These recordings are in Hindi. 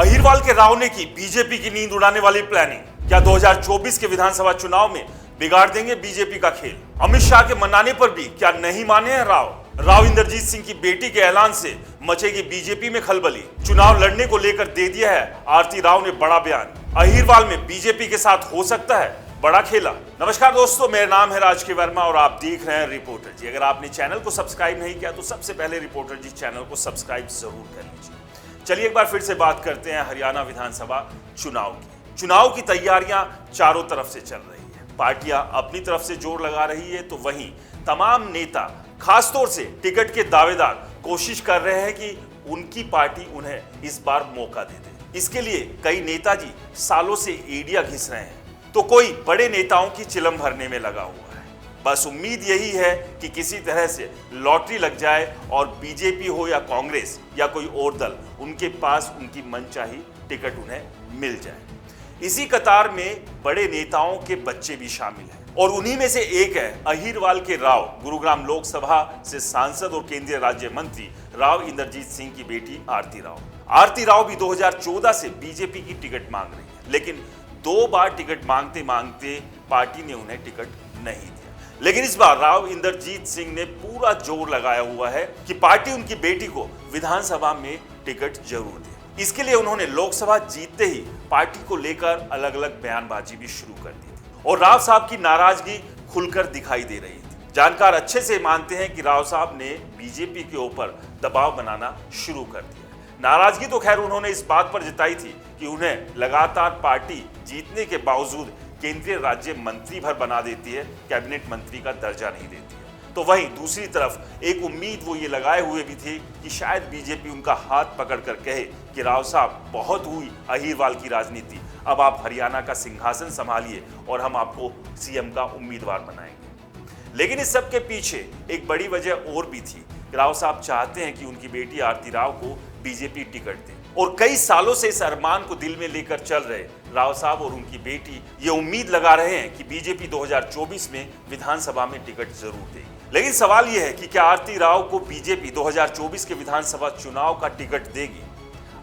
अहिरवाल के राव ने की बीजेपी की नींद उड़ाने वाली प्लानिंग। क्या 2024 के विधानसभा चुनाव में बिगाड़ देंगे बीजेपी का खेल? अमित शाह के मनाने पर भी क्या नहीं माने हैं राव इंद्रजीत सिंह की बेटी के ऐलान से मचेगी बीजेपी में खलबली। चुनाव लड़ने को लेकर दे दिया है आरती राव ने बड़ा बयान। अहिरवाल में बीजेपी के साथ हो सकता है बड़ा खेला। नमस्कार दोस्तों, मेरा नाम है राजकीय वर्मा और आप देख रहे हैं रिपोर्टर जी। अगर आपने चैनल को सब्सक्राइब नहीं किया तो सबसे पहले रिपोर्टर जी चैनल को सब्सक्राइब जरूर कर लीजिए। चलिए एक बार फिर से बात करते हैं हरियाणा विधानसभा चुनाव की तैयारियां चारों तरफ से चल रही है। पार्टियां अपनी तरफ से जोर लगा रही है तो वहीं तमाम नेता खासतौर से टिकट के दावेदार कोशिश कर रहे हैं कि उनकी पार्टी उन्हें इस बार मौका दे दे। इसके लिए कई नेताजी सालों से एड़ियां घिस रहे हैं तो कोई बड़े नेताओं की चिलम भरने में लगा हुआ है। बस उम्मीद यही है कि किसी तरह से लॉटरी लग जाए और बीजेपी हो या कांग्रेस या कोई और दल, उनके पास उनकी मनचाही टिकट उन्हें मिल जाए। इसी कतार में बड़े नेताओं के बच्चे भी शामिल हैं और उन्हीं में से एक है अहिरवाल के राव, गुरुग्राम लोकसभा से सांसद और केंद्रीय राज्य मंत्री राव इंद्रजीत सिंह की बेटी आरती राव। आरती राव भी 2014 से बीजेपी की टिकट मांग रही है, लेकिन 2 बार टिकट मांगते मांगते पार्टी ने उन्हें टिकट नहीं दिया। लेकिन इस बार राव इंद्रजीत सिंह ने पूरा जोर लगाया हुआ है कि पार्टी उनकी बेटी को विधानसभा में टिकट जरूर दे। इसके लिए उन्होंने लोकसभा जीतते ही पार्टी को लेकर अलग अलग बयानबाजी भी शुरू कर दी थी और राव साहब की नाराजगी खुलकर दिखाई दे रही थी। जानकार अच्छे से मानते हैं कि राव साहब ने बीजेपी के ऊपर दबाव बनाना शुरू कर दिया। नाराजगी तो खैर उन्होंने इस बात पर जताई थी कि उन्हें लगातार पार्टी जीतने के बावजूद केंद्रीय राज्य मंत्री भर बना देती है, कैबिनेट मंत्री का दर्जा नहीं देती है। तो वहीं दूसरी तरफ एक उम्मीद वो ये लगाए हुए भी थी कि शायद बीजेपी उनका हाथ पकड़कर कहे कि राव साहब बहुत हुई अहिरवाल की राजनीति, अब आप हरियाणा का सिंहासन संभालिए और हम आपको सीएम का उम्मीदवार बनाएंगे। लेकिन इस सब के पीछे एक बड़ी वजह और भी थी। राव साहब चाहते हैं कि उनकी बेटी आरती राव को बीजेपी टिकट दे और कई सालों से इस अरमान को दिल में लेकर चल रहे राव साहब और उनकी बेटी ये उम्मीद लगा रहे हैं कि बीजेपी 2024 में विधानसभा में टिकट जरूर देगी। लेकिन सवाल यह है कि क्या आरती राव को बीजेपी 2024 के विधानसभा चुनाव का टिकट देगी?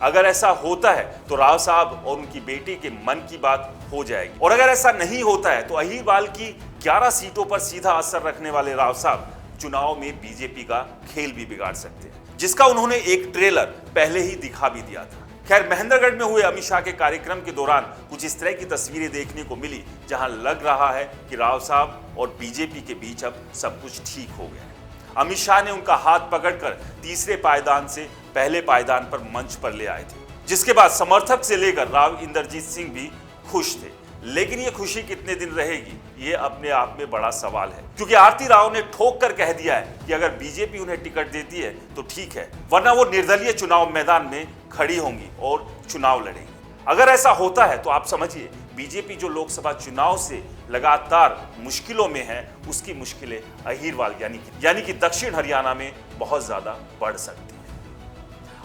अगर ऐसा होता है तो राव साहब और उनकी बेटी के मन की बात हो जाएगी, और अगर ऐसा नहीं होता है तो अहिरवाल की 11 सीटों पर सीधा असर रखने वाले राव साहब चुनाव में बीजेपी का खेल भी बिगाड़ सकते हैं, जिसका उन्होंने एक ट्रेलर पहले ही दिखा भी दिया था। खैर, महेंद्रगढ़ में हुए अमित शाह के कार्यक्रम के दौरान कुछ इस तरह की तस्वीरें देखने को मिली जहां लग रहा है कि राव साहब और बीजेपी के बीच अब सब कुछ ठीक हो गया है। अमित शाह ने उनका हाथ पकड़कर तीसरे पायदान से पहले पायदान पर मंच पर ले आए थे, जिसके बाद समर्थक से लेकर राव इंद्रजीत सिंह भी खुश थे। लेकिन ये खुशी कितने दिन रहेगी, ये अपने आप में बड़ा सवाल है, क्योंकि आरती राव ने ठोक कर कह दिया है कि अगर बीजेपी उन्हें टिकट देती है तो ठीक है, वरना वो निर्दलीय चुनाव मैदान में खड़ी होंगी और चुनाव लड़ेंगी। अगर ऐसा होता है तो आप समझिए बीजेपी जो लोकसभा चुनाव से लगातार मुश्किलों में है, उसकी मुश्किलें अहिरवाल यानी कि दक्षिण हरियाणा में बहुत ज्यादा बढ़ सकती है।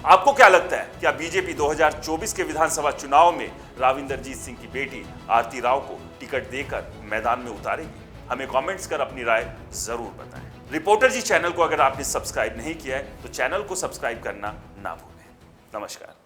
आपको क्या लगता है, क्या बीजेपी 2024 के विधानसभा चुनाव में राव इंद्रजीत सिंह की बेटी आरती राव को टिकट देकर मैदान में उतारेगी? हमें कमेंट्स कर अपनी राय जरूर बताएं। रिपोर्टर जी चैनल को अगर आपने सब्सक्राइब नहीं किया है तो चैनल को सब्सक्राइब करना ना भूलें। नमस्कार।